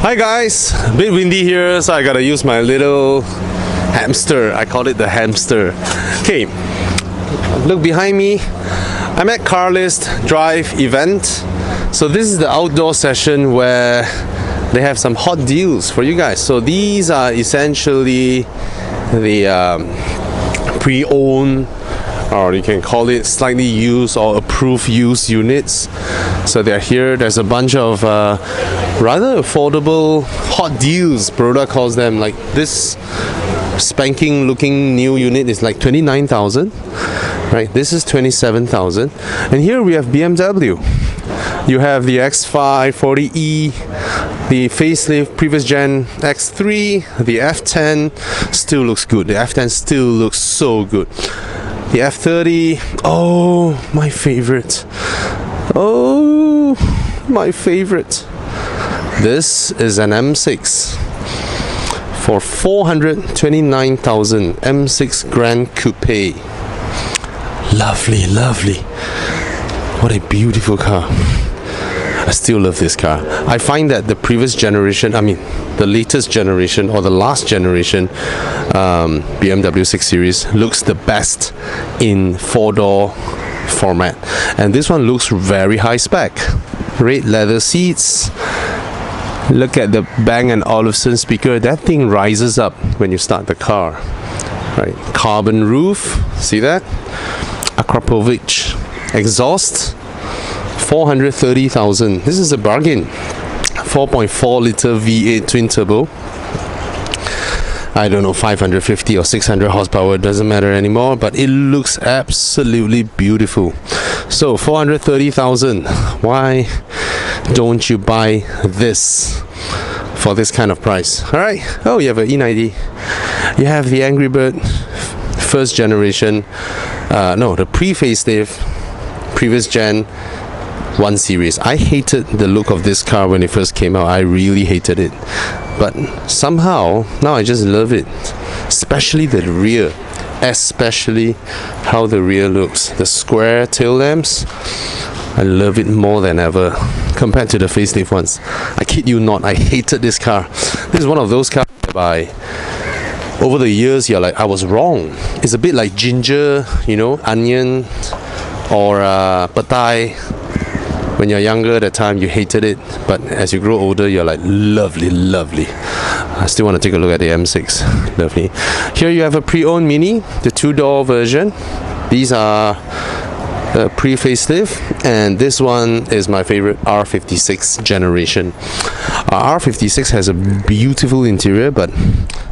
Hi guys, a bit windy here, so I gotta use my little hamster. I call it the hamster. Okay, look behind me. I'm at Carlist Drive Event. So this is the outdoor session where they have some hot deals for you guys. So these are essentially the pre-owned, or you can call it slightly used or approved used units. So they're here. There's a bunch of rather affordable hot deals, Broda calls them. Like this spanking looking new unit is like 29,000, right? This is 27,000. And here we have BMW. You have the X5 40e, the facelift previous gen X3, the F10 still looks good. The F10 still looks so good. The F30, oh, my favorite. Oh, my favorite. This is an M6 for 429,000, M6 Grand Coupe. Lovely, lovely. What a beautiful car. I still love this car. I find that the previous generation, the latest generation or the last generation BMW 6 Series looks the best in 4-door format. And this one looks very high spec. Red leather seats. Look at the Bang & Olufsen speaker. That thing rises up when you start the car. Right. Carbon roof. See that? Akrapovic exhaust. 430,000. This is a bargain. 4.4 liter V8 twin turbo. I don't know, 550 or 600 horsepower, doesn't matter anymore, but it looks absolutely beautiful. So 430,000. Why don't you buy this for this kind of price? All right. Oh, you have an E90. You have the Angry Bird first generation. The pre-facelift, previous gen 1 Series. I hated the look of this car when it first came out. I really hated it. But somehow, now I just love it. Especially the rear. Especially how the rear looks. The square tail lamps. I love it more than ever compared to the facelift ones. I kid you not, I hated this car. This is one of those cars whereby over the years you're like, I was wrong. It's a bit like ginger, onion, or patai. When you're younger, at the time you hated it, but as you grow older, you're like, lovely, lovely. I still want to take a look at the M6. Lovely. Here you have a pre-owned Mini, the 2-door version. These are pre-facelift, and this one is my favorite, R56 generation. R56 has a beautiful interior, but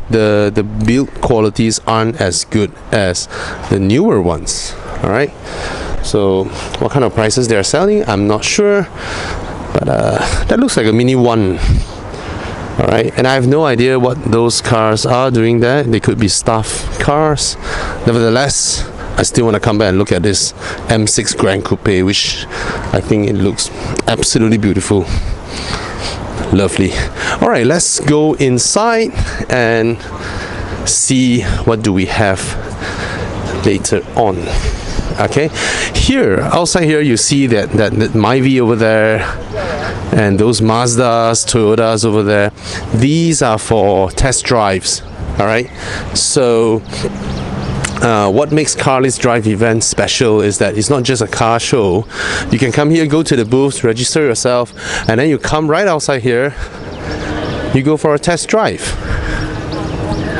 the build qualities aren't as good as the newer ones. All right. So what kind of prices they are selling, I'm not sure, but that looks like a Mini 1. All right, and I have no idea what those cars are doing there. They could be stuff cars. Nevertheless, I still want to come back and look at this M6 Grand Coupe, which I think it looks absolutely beautiful. Lovely. All right, let's go inside and see what do we have later on. Okay, here outside here you see that Myvi over there and those Mazdas, Toyotas over there. These are for test drives. All right, so what makes Carlist Drive Event special is that it's not just a car show. You can come here, go to the booths, register yourself, and then you come right outside here. You go for a test drive.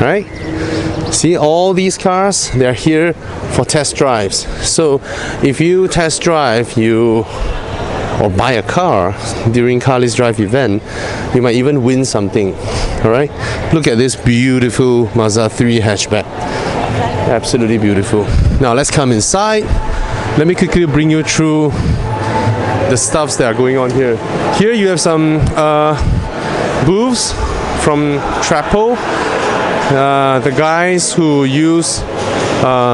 All right. See all these cars, they're here for test drives. So if you test drive or buy a car during Carlist Drive Event, you might even win something. All right, look at this beautiful Mazda 3 hatchback. Absolutely beautiful. Now let's come inside. Let me quickly bring you through the stuffs that are going on here. Here you have some booths from Trapo. The guys who use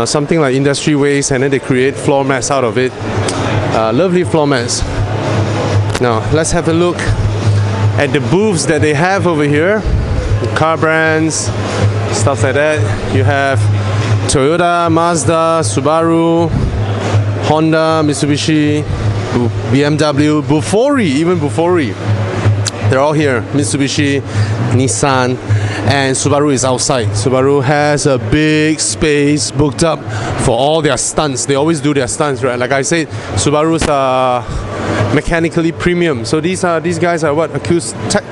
something like industry waste and then they create floor mats out of it. Lovely floor mats. Now let's have a look at the booths that they have over here. Car brands, stuff like that. You have Toyota, Mazda, Subaru, Honda, Mitsubishi, BMW, Bufori, even Bufori. They're all here. Mitsubishi, Nissan, and Subaru is outside. Subaru has a big space booked up for all their stunts. They always do their stunts, right? Like I said, Subarus are mechanically premium. So these guys are what? Acoustic,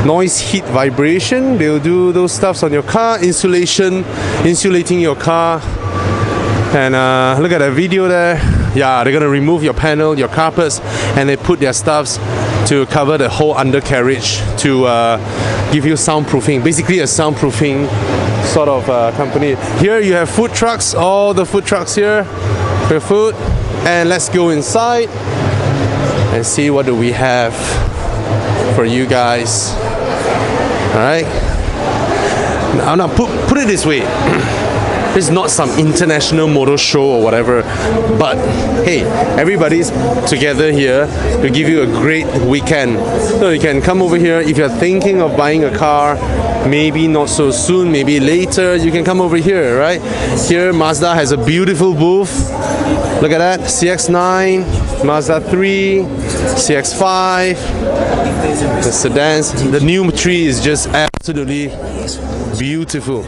noise, heat, vibration. They'll do those stuffs on your car, insulating your car. And look at that video there. Yeah, they're gonna remove your panel, your carpets, and they put their stuffs to cover the whole undercarriage to give you soundproofing. Basically a soundproofing sort of company. Here you have food trucks, all the food trucks here for food. And let's go inside and see what do we have for you guys. All right. Now put it this way. It's not some international motor show or whatever, but hey, everybody's together here to give you a great weekend. So you can come over here if you're thinking of buying a car, maybe not so soon, maybe later, you can come over here, right? Here Mazda has a beautiful booth. Look at that, CX-9, Mazda 3, CX-5, the sedans. The new tree is just absolutely beautiful.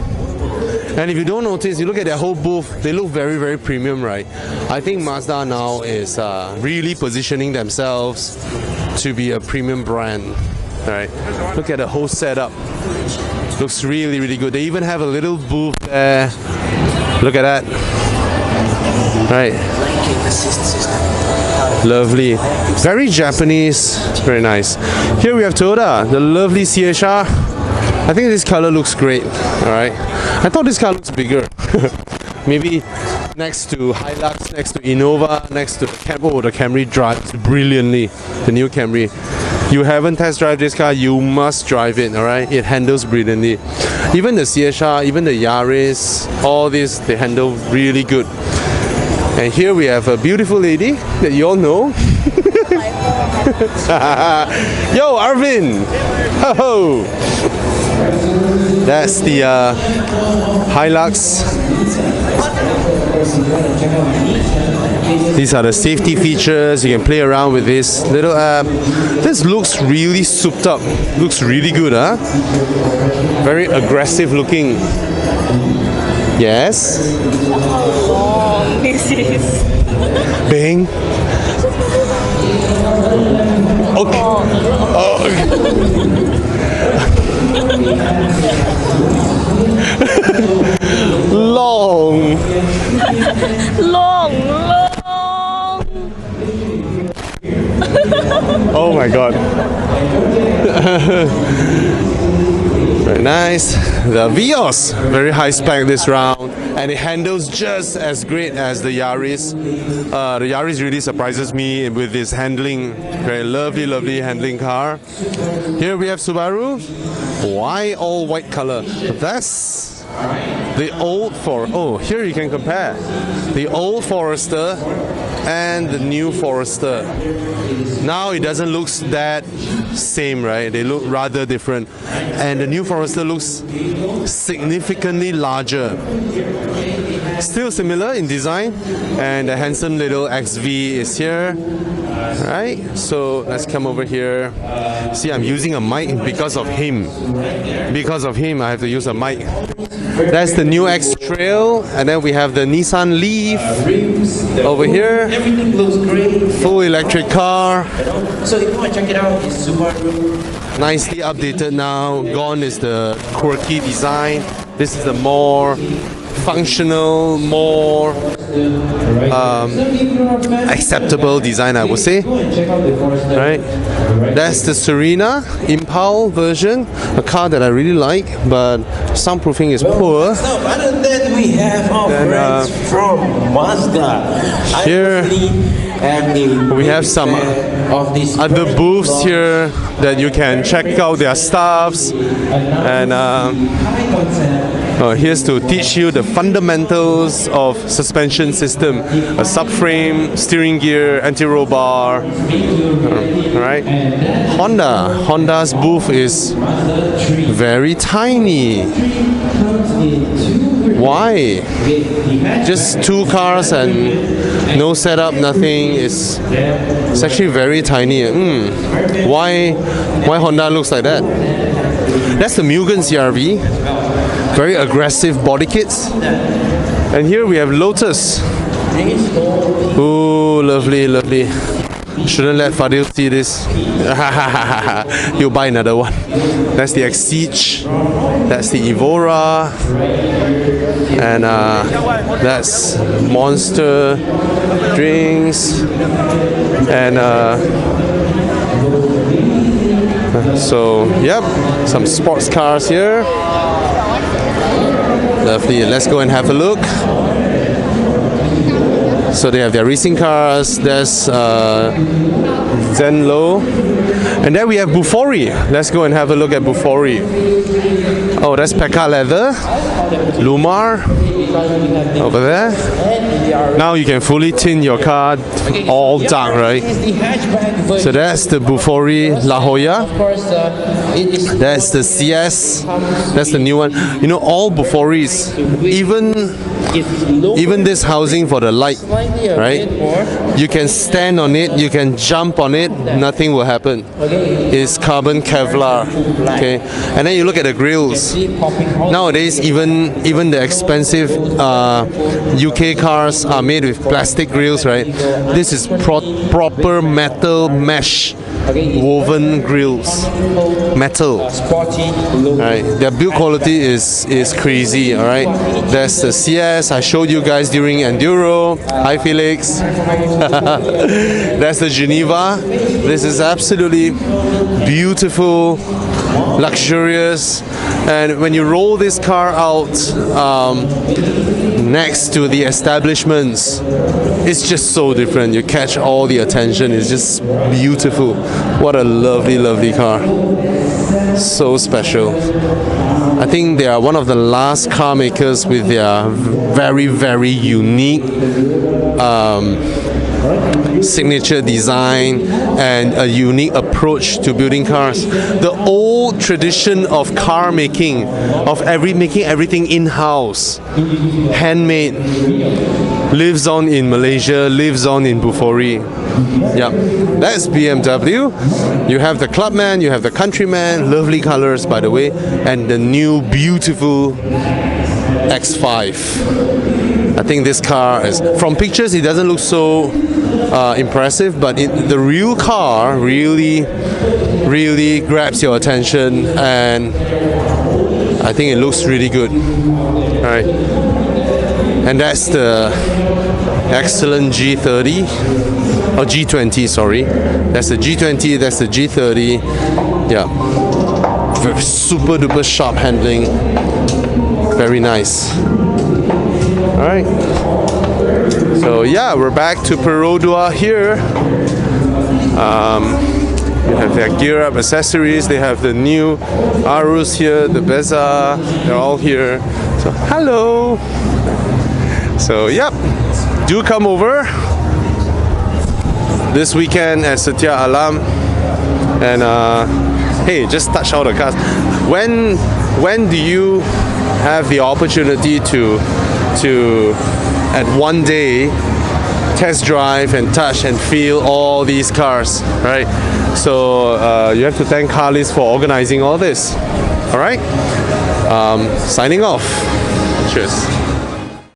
And if you don't notice, you look at their whole booth, they look very, very premium, right? I think Mazda now is really positioning themselves to be a premium brand, right? Look at the whole setup. Looks really, really good. They even have a little booth there. Look at that. Right. Lovely. Very Japanese. Very nice. Here we have Toyota, the lovely CHR. I think this color looks great. Alright. I thought this car looks bigger. Maybe next to Hilux, next to Innova, next to the Camry drives brilliantly. The new Camry. You haven't test drive this car, you must drive it, alright? It handles brilliantly. Even the CHR, even the Yaris, all this, they handle really good. And here we have a beautiful lady that you all know. Yo, Arvin! Ho-ho! That's the Hilux. These are the safety features. You can play around with this little app. This looks really souped up. Looks really good, huh? Very aggressive looking. Yes? Oh, this is... Bang. Okay. Oh. Long. Oh my god. Very nice. The Vios, very high spec this round, and it handles just as great as the Yaris. The Yaris really surprises me with this handling. Very lovely, lovely handling car. Here we have Subaru. Why all white color? That's the old here you can compare the old Forester and the new Forester. Now it doesn't look that same, right? They look rather different, and the new Forester looks significantly larger. Still similar in design, and the handsome little XV is here. Right, so let's come over here. See, I'm using a mic because of him. Because of him, I have to use a mic. That's the new X Trail, and then we have the Nissan Leaf over here. Everything looks great. Full electric car. So if you want to check it out, it's Subaru. Nicely updated now. Gone is the quirky design. This is the more functional, more acceptable design, I would say. Right, that's the Serena Impal version, a car that I really like, but soundproofing is poor. So other than that, we have our friends from Mazda. Here we have some other booths here that you can check out their stuffs, and here's to teach you the fundamentals of suspension system: a subframe, steering gear, anti-roll bar. Right? Honda's booth is very tiny. Why? Just two cars and no setup, nothing. Is It's actually very tiny. Why Honda looks like that? That's the Mugen CRV. Very aggressive body kits. And here we have Lotus. Ooh, lovely, lovely. Shouldn't let Fadil see this. He'll buy another one. That's the Exige. That's the Evora. And that's Monster drinks. And so, yep, some sports cars here. Lovely. Let's go and have a look. So they have their racing cars. There's Zenlo. And then we have Bufori. Let's go and have a look at Bufori. Oh, that's Pekka Leather. Lumar. Over there. Now you can fully tint your car all dark, right? So that's the Bufori La Jolla. That's the CS. That's the new one. You know, all Buforis, even this housing for the light, right? You can stand on it, you can jump on it, nothing will happen. It's carbon Kevlar. Okay, and then you look at the grills. Nowadays, even the expensive UK cars are made with plastic grills, right? This is proper metal mesh woven grills. Metal. Alright, their build quality is crazy. Alright, there's the CS I showed you guys during Enduro. Hi Felix. That's the Geneva. This is absolutely beautiful, luxurious, and when you roll this car out next to the establishments, it's just so different. You catch all the attention. It's just beautiful. What a lovely, lovely car. So special. I think they are one of the last car makers with their very, very unique signature design and a unique approach to building cars. The old tradition of car making, of making everything in-house, handmade, lives on in Malaysia, lives on in Bufori. Yeah, that's BMW. You have the Clubman, you have the Countryman, lovely colors by the way, and the new beautiful X5. I think this car is, from pictures it doesn't look so impressive, but the real car really grabs your attention, and I think it looks really good. Alright, and that's the excellent G30 or G20, sorry. That's the G20, that's the G30. Yeah, super duper sharp handling, very nice. Alright, so yeah, we're back to Perodua here. You have their gear up accessories. They have the new Arus here, the Beza, they're all here. So hello. So yep, do come over this weekend at Setia Alam, and hey, just touch all the cars. When do you have the opportunity to at one day test drive and touch and feel all these cars, right? So you have to thank Carlist for organizing all this. All right, signing off. Cheers.